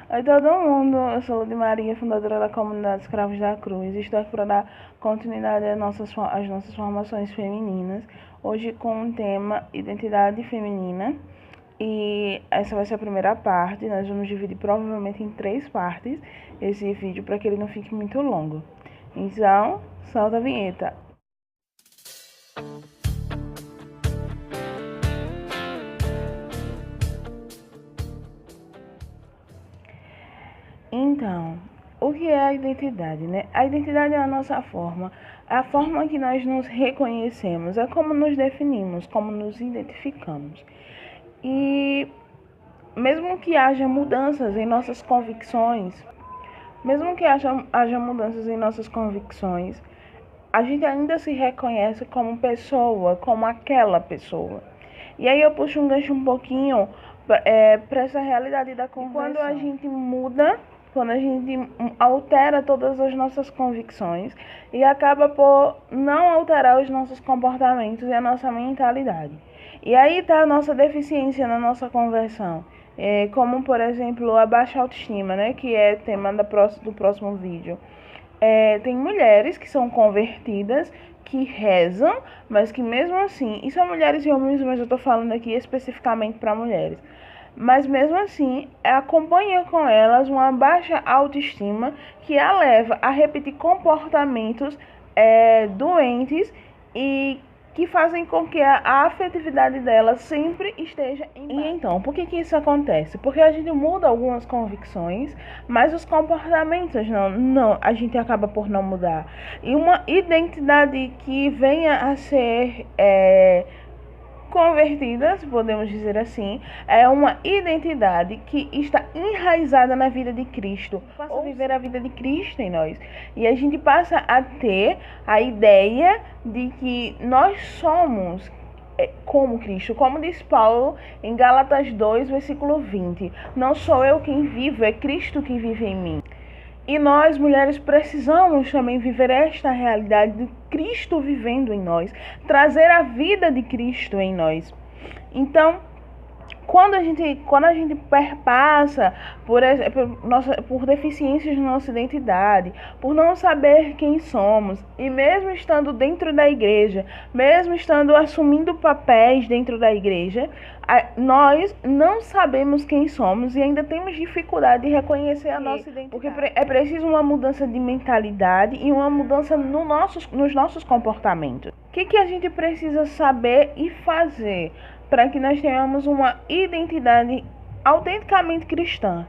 Oi todo mundo, eu sou Ludy Maria, fundadora da comunidade Escravos da Cruz. Estou aqui para dar continuidade às nossas formações femininas, hoje com o tema Identidade Feminina. E essa vai ser a primeira parte, nós vamos dividir provavelmente em 3 partes esse vídeo para que ele não fique muito longo. Então, solta a vinheta. Então, o que é a identidade, né? A identidade é a nossa forma, é a forma que nós nos reconhecemos, é como nos definimos, como nos identificamos. E mesmo que haja mudanças em nossas convicções, a gente ainda se reconhece como pessoa, como aquela pessoa. E aí eu puxo um gancho um pouquinho para essa realidade da conversão. Quando a gente muda, quando a gente altera todas as nossas convicções e acaba por não alterar os nossos comportamentos e a nossa mentalidade. E aí está a nossa deficiência na nossa conversão. Como, por exemplo, a baixa autoestima, né, que é tema do próximo vídeo. Tem mulheres que são convertidas, que rezam, mas que mesmo assim, isso é mulheres e homens, mas eu tô falando aqui especificamente para mulheres, mas mesmo assim acompanha com elas uma baixa autoestima que a leva a repetir comportamentos doentes e que fazem com que a afetividade dela sempre esteja em baixa. E então, por que isso acontece? Porque a gente muda algumas convicções, mas os comportamentos não, a gente acaba por não mudar. E uma identidade que venha a ser convertida, se podemos dizer assim, é uma identidade que está enraizada na vida de Cristo, passa a viver a vida de Cristo em nós. E a gente passa a ter a ideia de que nós somos como Cristo, como diz Paulo em Gálatas 2, versículo 20. Não sou eu quem vivo, é Cristo que vive em mim. E nós, mulheres, precisamos também viver esta realidade de Cristo vivendo em nós, trazer a vida de Cristo em nós. Então, quando a gente perpassa por deficiências na nossa identidade, por não saber quem somos, e mesmo estando dentro da igreja, mesmo estando assumindo papéis dentro da igreja, nós não sabemos quem somos e ainda temos dificuldade de reconhecer a nossa identidade. Porque é preciso uma mudança de mentalidade e uma mudança nos nossos comportamentos. O que a gente precisa saber e fazer para que nós tenhamos uma identidade autenticamente cristã?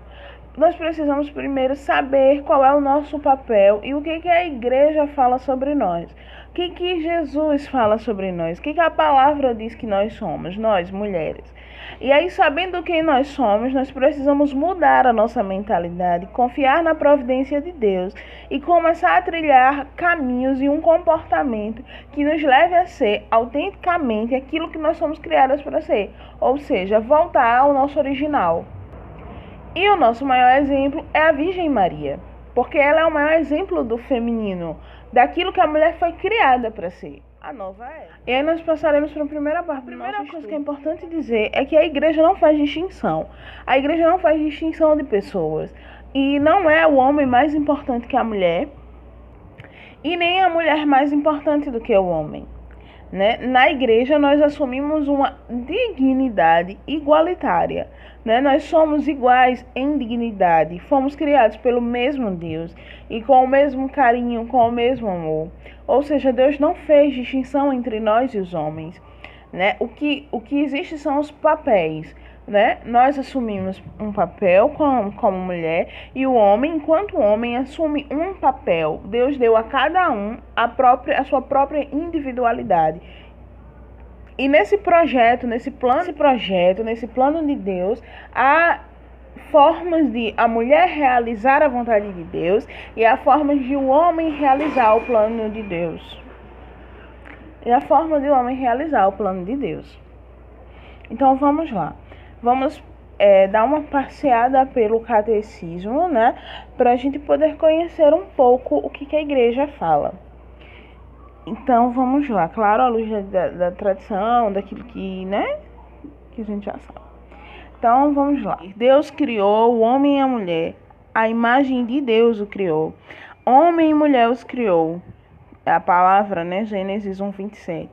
Nós precisamos primeiro saber qual é o nosso papel e o que a igreja fala sobre nós. O que Jesus fala sobre nós? O que a palavra diz que nós somos, nós, mulheres. E aí, sabendo quem nós somos, nós precisamos mudar a nossa mentalidade, confiar na providência de Deus e começar a trilhar caminhos e um comportamento que nos leve a ser autenticamente aquilo que nós somos criadas para ser. Ou seja, voltar ao nosso original. E o nosso maior exemplo é a Virgem Maria, porque ela é o maior exemplo do feminino, daquilo que a mulher foi criada para ser. A nova era. E aí nós passaremos para a primeira parte. A primeira coisa que é importante dizer é que a igreja não faz distinção. A igreja não faz distinção de pessoas. E não é o homem mais importante que a mulher, e nem a mulher mais importante do que o homem. Né? Na igreja nós assumimos uma dignidade igualitária, né? Nós somos iguais em dignidade, fomos criados pelo mesmo Deus e com o mesmo carinho, com o mesmo amor. Ou seja, Deus não fez distinção entre nós e os homens, né? O que existe são os papéis, né? Nós assumimos um papel como mulher e o homem, enquanto homem, assume um papel. Deus deu a cada um a sua própria individualidade. E nesse plano de Deus, há formas de a mulher realizar a vontade de Deus e há formas de o homem realizar o plano de Deus. Então vamos lá. Vamos dar uma passeada pelo catecismo, né? Para a gente poder conhecer um pouco o que a igreja fala. Então vamos lá, claro, à luz da tradição, daquilo que, né, que a gente já sabe. Então, vamos lá. Deus criou o homem e a mulher. A imagem de Deus o criou. Homem e mulher os criou. É a palavra, né? Gênesis 1:27.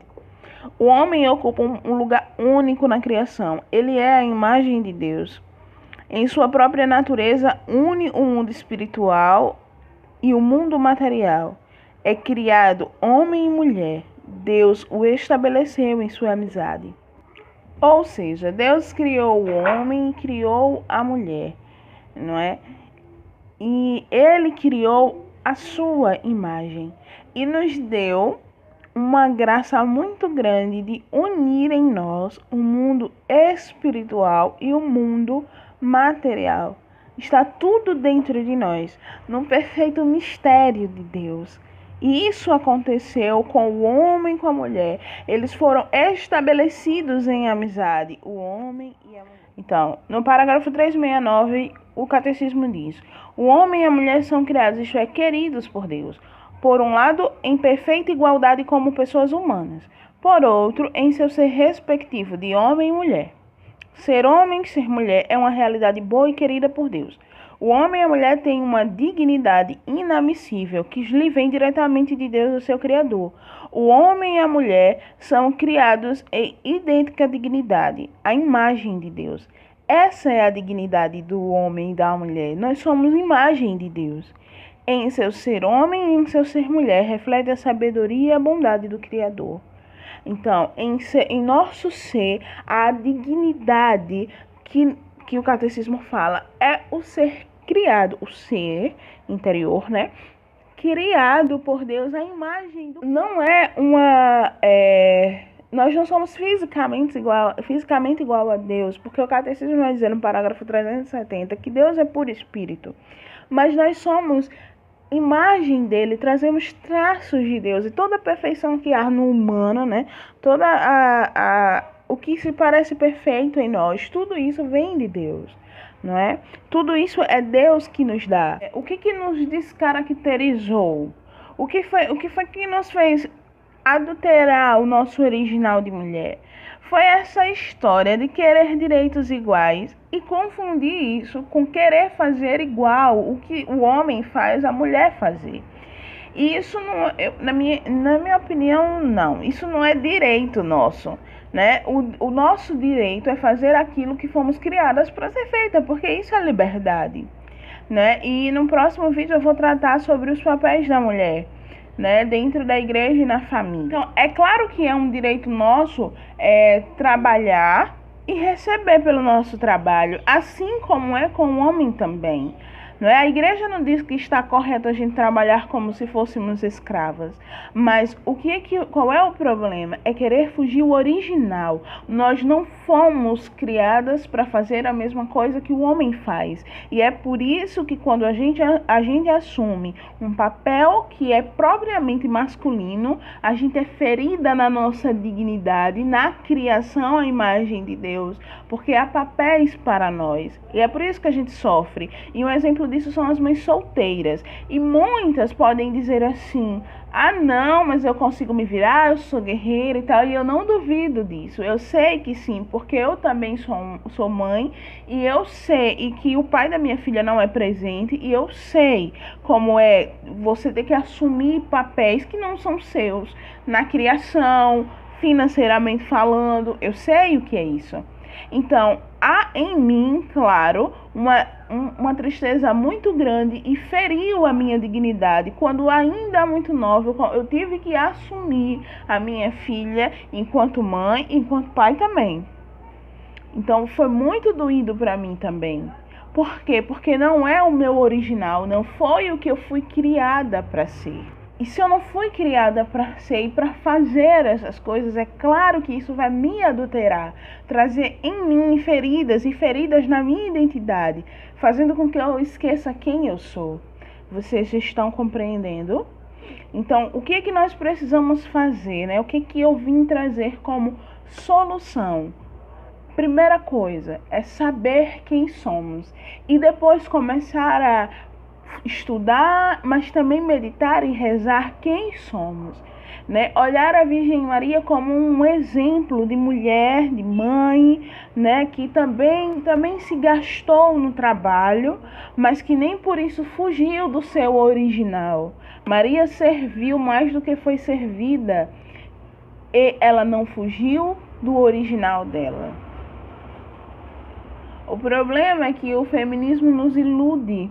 O homem ocupa um lugar único na criação. Ele é a imagem de Deus. Em sua própria natureza, une o mundo espiritual e o mundo material. É criado homem e mulher. Deus o estabeleceu em sua amizade. Ou seja, Deus criou o homem e criou a mulher, não é? E ele criou a sua imagem e nos deu uma graça muito grande de unir em nós o mundo espiritual e o mundo material. Está tudo dentro de nós, num perfeito mistério de Deus. E isso aconteceu com o homem e com a mulher. Eles foram estabelecidos em amizade, o homem e a mulher. Então, no parágrafo 369, o catecismo diz: o homem e a mulher são criados, isto é, queridos por Deus. Por um lado, em perfeita igualdade como pessoas humanas. Por outro, em seu ser respectivo de homem e mulher. Ser homem e ser mulher é uma realidade boa e querida por Deus. O homem e a mulher têm uma dignidade inadmissível que lhe vem diretamente de Deus, o seu Criador. O homem e a mulher são criados em idêntica dignidade, a imagem de Deus. Essa é a dignidade do homem e da mulher. Nós somos imagem de Deus. Em seu ser homem e em seu ser mulher, reflete a sabedoria e a bondade do Criador. Então, em nosso ser, a dignidade que o catecismo fala é o ser criado, o ser interior, né? Criado por Deus, a imagem do... Não é uma... Nós não somos fisicamente igual a Deus, porque o catecismo vai dizer no parágrafo 370 que Deus é puro espírito. Mas nós somos imagem dele, trazemos traços de Deus, e toda a perfeição que há no humano, né? O que se parece perfeito em nós, tudo isso vem de Deus, não é? Tudo isso é Deus que nos dá. O que nos descaracterizou? O que foi que nos fez adulterar o nosso original de mulher? Foi essa história de querer direitos iguais e confundir isso com querer fazer igual o que o homem faz, a mulher fazer. E isso, não, na minha opinião, não. Isso não é direito nosso, né? O nosso direito é fazer aquilo que fomos criadas para ser feita, porque isso é liberdade, né? E no próximo vídeo eu vou tratar sobre os papéis da mulher, né, dentro da igreja e na família. Então, é claro que é um direito nosso trabalhar e receber pelo nosso trabalho, assim como é com o homem também. Não é? A igreja não diz que está correto a gente trabalhar como se fôssemos escravas, mas qual é o problema? É querer fugir o original. Nós não fomos criadas para fazer a mesma coisa que o homem faz, e é por isso que quando a gente assume um papel que é propriamente masculino, a gente é ferida na nossa dignidade, na criação à imagem de Deus, porque há papéis para nós, e é por isso que a gente sofre. E um exemplo disso são as mães solteiras, e muitas podem dizer assim: ah não, mas eu consigo me virar, eu sou guerreira e tal, e eu não duvido disso. Eu sei que sim, porque eu também sou mãe, e eu sei e que o pai da minha filha não é presente, e eu sei como é você ter que assumir papéis que não são seus na criação, financeiramente falando. Eu sei o que é isso. Então, há em mim, claro, uma tristeza muito grande, e feriu a minha dignidade quando ainda muito nova eu tive que assumir a minha filha enquanto mãe, enquanto pai também. Então, foi muito doído para mim também. Por quê? Porque não é o meu original, não foi o que eu fui criada para ser. E se eu não fui criada para ser e para fazer essas coisas, é claro que isso vai me adulterar, trazer em mim feridas e feridas na minha identidade, fazendo com que eu esqueça quem eu sou. Vocês estão compreendendo? Então, o que é que nós precisamos fazer, né? O que é que eu vim trazer como solução? Primeira coisa é saber quem somos, e depois começar a estudar, mas também meditar e rezar quem somos. né? Olhar a Virgem Maria como um exemplo de mulher, de mãe, né? Que também se gastou no trabalho, mas que nem por isso fugiu do seu original. Maria serviu mais do que foi servida, e ela não fugiu do original dela. O problema é que o feminismo nos ilude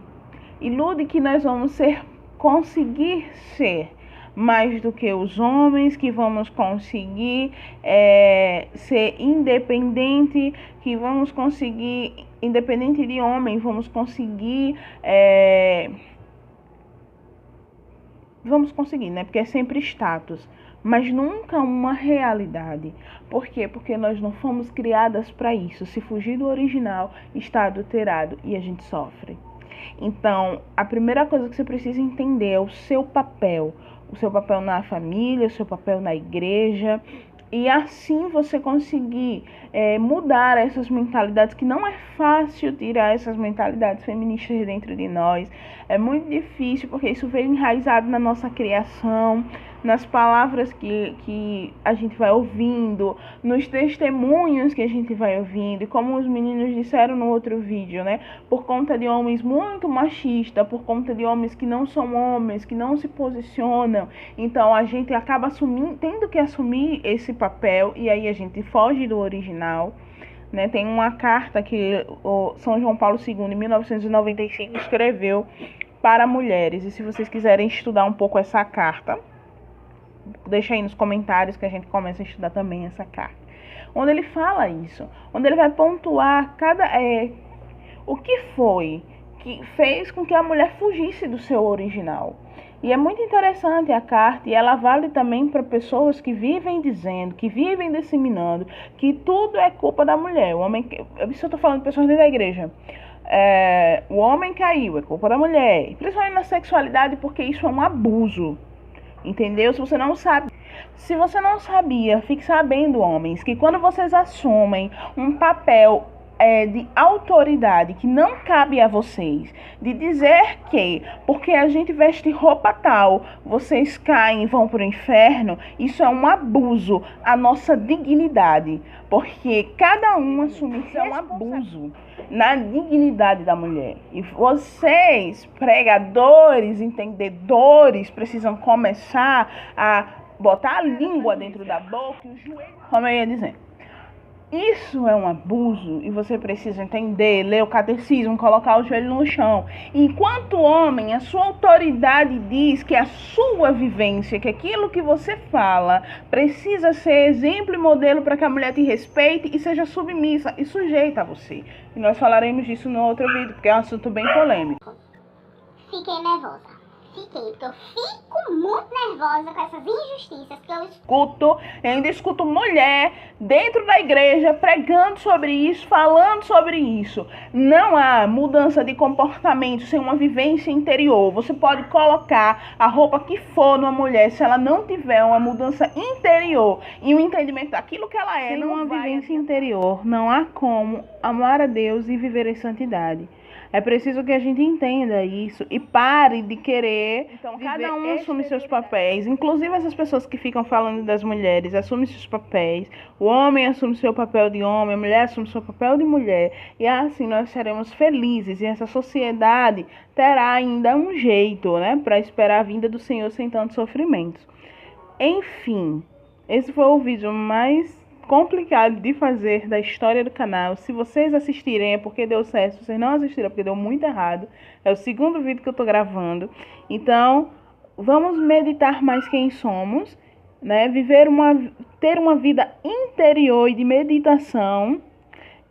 que nós vamos conseguir ser mais do que os homens, que vamos conseguir ser independente, que vamos conseguir, independente de homem, vamos conseguir, né? Porque é sempre status, mas nunca uma realidade. Por quê? Porque nós não fomos criadas para isso. Se fugir do original, está adulterado e a gente sofre. Então, a primeira coisa que você precisa entender é o seu papel na família, o seu papel na igreja, e assim você conseguir mudar essas mentalidades, que não é fácil tirar essas mentalidades feministas dentro de nós. É muito difícil, porque isso veio enraizado na nossa criação, nas palavras que a gente vai ouvindo, nos testemunhos que a gente vai ouvindo, e como os meninos disseram no outro vídeo, né? Por conta de homens muito machistas, por conta de homens que não são homens, que não se posicionam, então a gente acaba tendo que assumir esse papel, e aí a gente foge do original. Né? Tem uma carta que o São João Paulo II, em 1995, escreveu para mulheres, e se vocês quiserem estudar um pouco essa carta, deixa aí nos comentários que a gente começa a estudar também essa carta, onde ele fala isso, onde ele vai pontuar o que foi que fez com que a mulher fugisse do seu original. E é muito interessante a carta, e ela vale também para pessoas que vivem dizendo, que vivem disseminando que tudo é culpa da mulher. O homem, isso eu estou falando de pessoas dentro da igreja. O homem caiu, é culpa da mulher, principalmente na sexualidade, porque isso é um abuso. Entendeu? Se você não sabia, fique sabendo, homens, que quando vocês assumem um papel de autoridade que não cabe a vocês, de dizer que porque a gente veste roupa tal, vocês caem e vão para o inferno, isso é um abuso à nossa dignidade, porque cada um assume isso é um abuso na dignidade da mulher. E vocês, pregadores, entendedores, precisam começar a botar a língua dentro da boca e o joelho, como eu ia dizer. Isso é um abuso, e você precisa entender, ler o catecismo, colocar o joelho no chão. Enquanto homem, a sua autoridade diz que a sua vivência, que aquilo que você fala, precisa ser exemplo e modelo para que a mulher te respeite e seja submissa e sujeita a você. E nós falaremos disso no outro vídeo, porque é um assunto bem polêmico. Fiquei nervosa. Porque eu fico muito nervosa com essas injustiças que eu ainda escuto mulher dentro da igreja pregando sobre isso, falando sobre isso. Não há mudança de comportamento sem uma vivência interior. Você pode colocar a roupa que for numa mulher, se ela não tiver uma mudança interior e um entendimento daquilo que ela é, não há vivência interior, não há como amar a Deus e viver em santidade. É preciso que a gente entenda isso e pare de querer. Então, cada um assume seus papéis. Inclusive essas pessoas que ficam falando das mulheres, assumem seus papéis. O homem assume seu papel de homem, a mulher assume seu papel de mulher. E assim nós seremos felizes. E essa sociedade terá ainda um jeito, né, para esperar a vinda do Senhor sem tantos sofrimentos. Enfim, esse foi o vídeo mais complicado de fazer da história do canal. Se vocês assistirem é porque deu certo, se vocês não assistiram é porque deu muito errado. É o segundo vídeo que eu tô gravando. Então, vamos meditar mais quem somos, né? Ter uma vida interior e de meditação,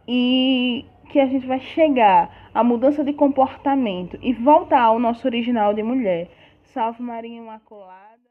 e que a gente vai chegar à mudança de comportamento e voltar ao nosso original de mulher. Salve Maria Imaculada.